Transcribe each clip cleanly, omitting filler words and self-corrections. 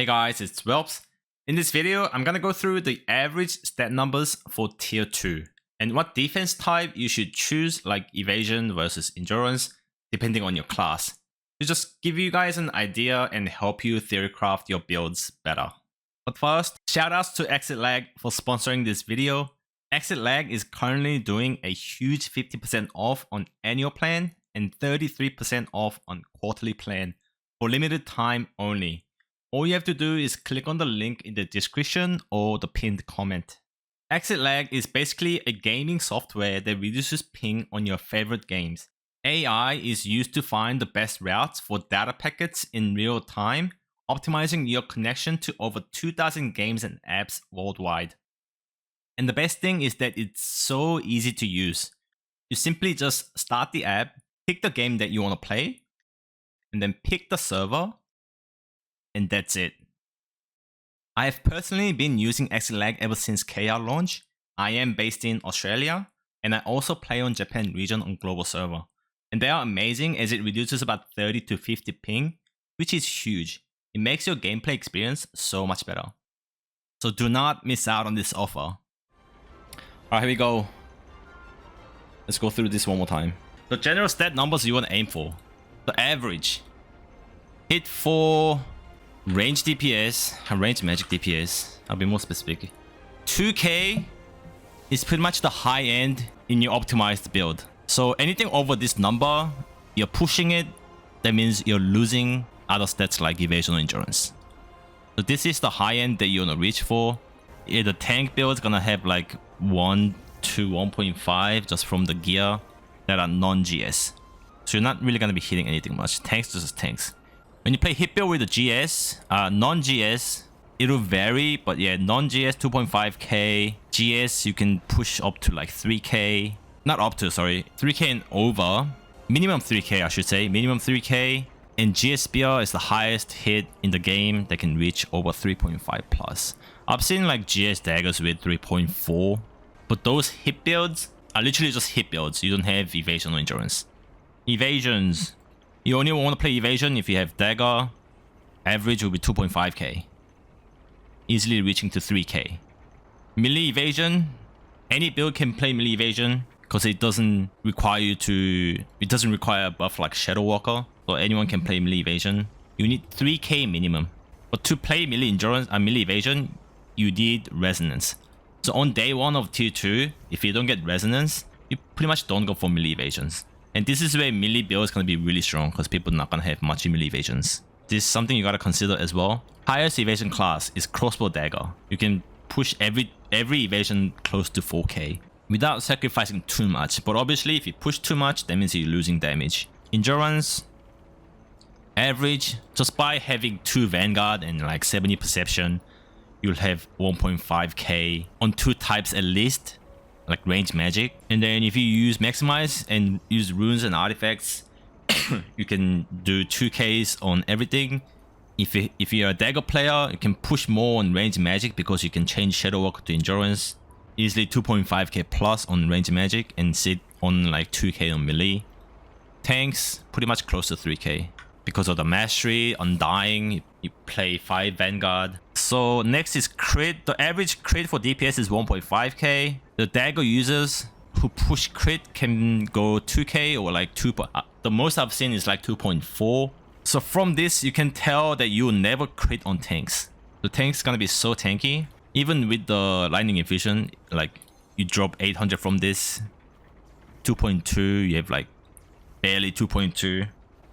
Hey guys, it's Welps. In this video, I'm gonna go through the average stat numbers for tier 2 and what defense type you should choose, like evasion versus endurance, depending on your class, to just give you guys an idea and help you theorycraft your builds better. But first, shoutouts to ExitLag for sponsoring this video. ExitLag is currently doing a huge 50% off on annual plan and 33% off on quarterly plan for limited time only. All you have to do is click on the link in the description or the pinned comment. ExitLag is basically a gaming software that reduces ping on your favorite games. AI is used to find the best routes for data packets in real time, optimizing your connection to over 2,000 games and apps worldwide. And the best thing is that it's so easy to use. You simply just start the app, pick the game that you want to play, and then pick the server, and that's it. I have personally been using ExitLag ever since KR launch. I am based in Australia, and I also play on Japan region on global server. And they are amazing as it reduces about 30 to 50 ping, which is huge. It makes your gameplay experience so much better. So do not miss out on this offer. Alright, here we go. Let's go through this one more time. The general stat numbers you want to aim for. The average. Hit for range DPS, range magic DPS. I'll be more specific. 2k is pretty much the high end in your optimized build. So anything over this number, you're pushing it, that means you're losing other stats like evasion or endurance. So this is the high end that you want to reach for. Yeah, the tank build is gonna have like 1 to 1.5 just from the gear that are non-GS. So you're not really gonna be hitting anything much. Tanks just tanks. When you play hit build with the GS, non-GS, it'll vary, but yeah, non-GS 2.5k, GS you can push up to like 3k, not up to, sorry, 3k and over, minimum 3k I should say, minimum 3k, and GS Spear is the highest hit in the game that can reach over 3.5 plus. I've seen like GS daggers with 3.4, but those hit builds are literally just hit builds, you don't have evasion or endurance. Evasions. You only want to play evasion if you have dagger. Average will be 2.5k. Easily reaching to 3k. Melee evasion. Any build can play melee evasion because it doesn't require you to... It doesn't require a buff like Shadow Walker. So anyone can play melee evasion. You need 3k minimum. But to play melee endurance and melee evasion, you need resonance. So on day 1 of tier 2, if you don't get resonance, you pretty much don't go for melee evasions. And this is where melee build is going to be really strong because people are not going to have much melee evasions. This is something you got to consider as well. Highest evasion class is crossbow dagger. You can push every evasion close to 4k without sacrificing too much. But obviously if you push too much, that means you're losing damage. Endurance, average, just by having 2 Vanguard and like 70 perception, you'll have 1.5k on 2 types at least, like range magic. And then if you use maximize and use runes and artifacts, you can do 2ks on everything. If you're a dagger player, you can push more on range magic because you can change Shadow Walker to endurance. Easily 2.5k plus on range magic and sit on like 2k on melee. Tanks, pretty much close to 3k. Because of the mastery, undying, you play 5 Vanguard. So next is crit. The average crit for DPS is 1.5k. The dagger users who push crit can go 2k or like 2. The most I've seen is like 2.4. So from this, you can tell that you will never crit on tanks. The tank's gonna be so tanky. Even with the lightning infusion, like you drop 800 from this, 2.2, you have like barely 2.2.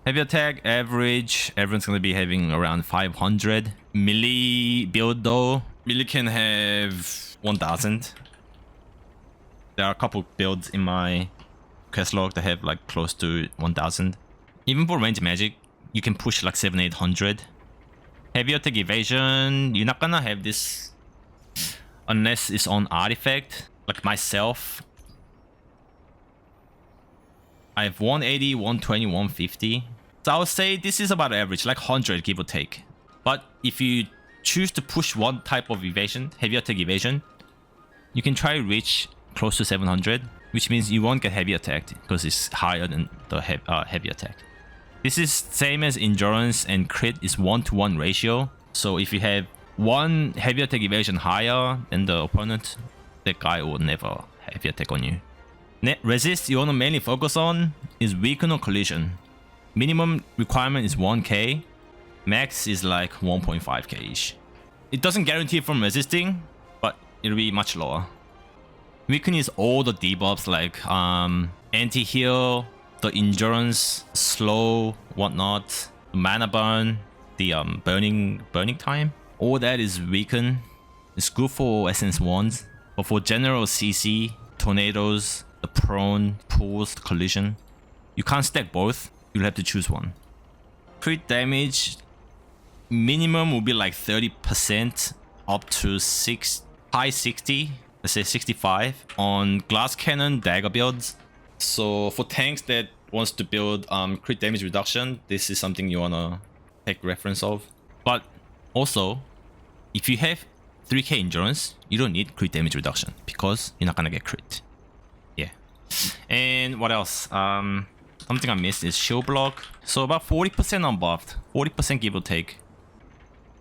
Heavy attack, average, everyone's gonna be having around 500. Melee build though, melee can have 1000. There are a couple builds in my quest log that have like close to 1000. Even for range magic, you can push like 700-800. Heavy attack evasion, you're not gonna have this unless it's on artifact. Like myself, I have 180, 120, 150. So I would say this is about average, like 100 give or take. But if you choose to push one type of evasion, heavy attack evasion, you can try to reach close to 700, which means you won't get heavy attacked because it's higher than the heavy attack. This is same as endurance and crit is 1-to-1 ratio. So if you have one heavy attack evasion higher than the opponent, that guy will never heavy attack on you. Resist you want to mainly focus on is weaken or collision. Minimum requirement is 1k, max is like 1.5k ish. It doesn't guarantee from resisting, but it'll be much lower. Weaken is all the debuffs like anti-heal, the endurance, slow, whatnot, mana burn, the burning time. All that is weaken. It's good for essence wands, but for general CC, tornadoes, the prone, pulls, collision, you can't stack both. You'll have to choose one. Crit damage minimum will be like 30% up to high 60, let's say 65 on glass cannon dagger builds. So for tanks that wants to build crit damage reduction, this is something you wanna take reference of. But also, if you have 3k endurance, you don't need crit damage reduction because you're not gonna get crit. Yeah. And what else? Something I missed is shield block. So about 40% unbuffed, 40% give or take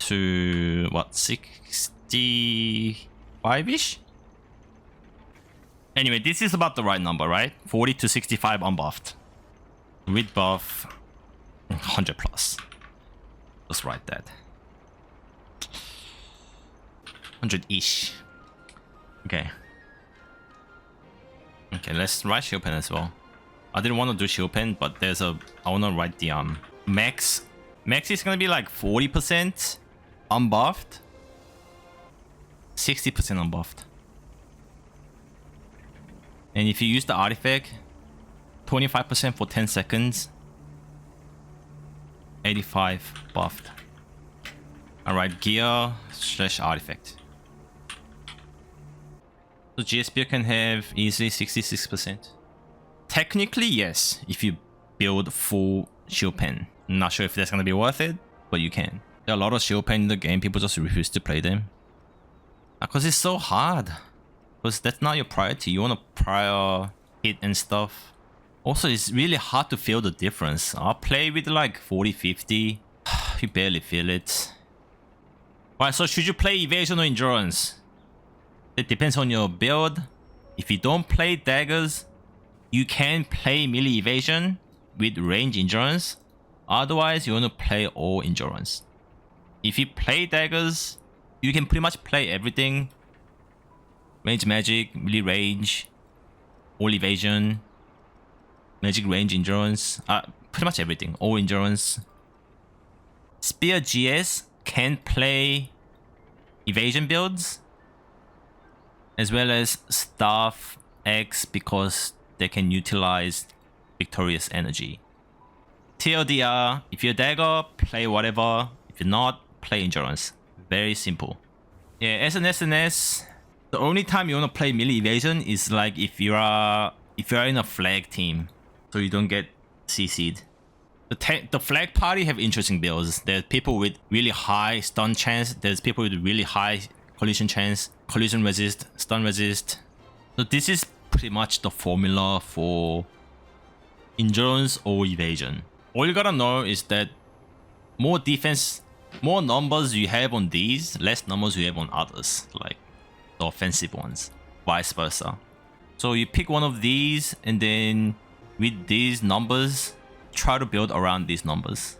to what, 65-ish? Anyway, this is about the right number, right? 40 to 65 unbuffed. With buff, 100 plus. Just write that. 100-ish. Okay. Okay, let's write shield pen as well. I didn't want to do shield pen, but I want to write the max. Max is gonna be like 40% unbuffed, 60% unbuffed. And if you use the artifact, 25% for 10 seconds, 85 buffed. Alright, gear / artifact. So GSP can have easily 66%. Technically, yes, if you build full shield pen. Not sure if that's gonna be worth it, but you can. There are a lot of shield pen in the game, people just refuse to play them. Because it's so hard. Because that's not your priority, you want a prior hit and stuff. Also, it's really hard to feel the difference. I'll play with like 40-50, you barely feel it. Alright, so should you play evasion or endurance? It depends on your build. If you don't play daggers, you can play melee evasion with range endurance. Otherwise, you want to play all endurance. If you play daggers, you can pretty much play everything. Range magic, melee range, all evasion, magic range endurance, pretty much everything, all endurance. Spear GS can play evasion builds as well as Staff X because they can utilize victorious energy. TLDR, if you're dagger, play whatever. If you're not, play endurance. Very simple. Yeah, as an SNS, the only time you want to play melee evasion is like if you're in a flag team, so you don't get CC'd. The flag party have interesting builds. There's people with really high stun chance. There's people with really high collision chance, collision resist, stun resist. So this is pretty much the formula for endurance or evasion. All you gotta know is that more defense, more numbers you have on these, less numbers you have on others, like the offensive ones, vice versa. So you pick one of these and then with these numbers, try to build around these numbers.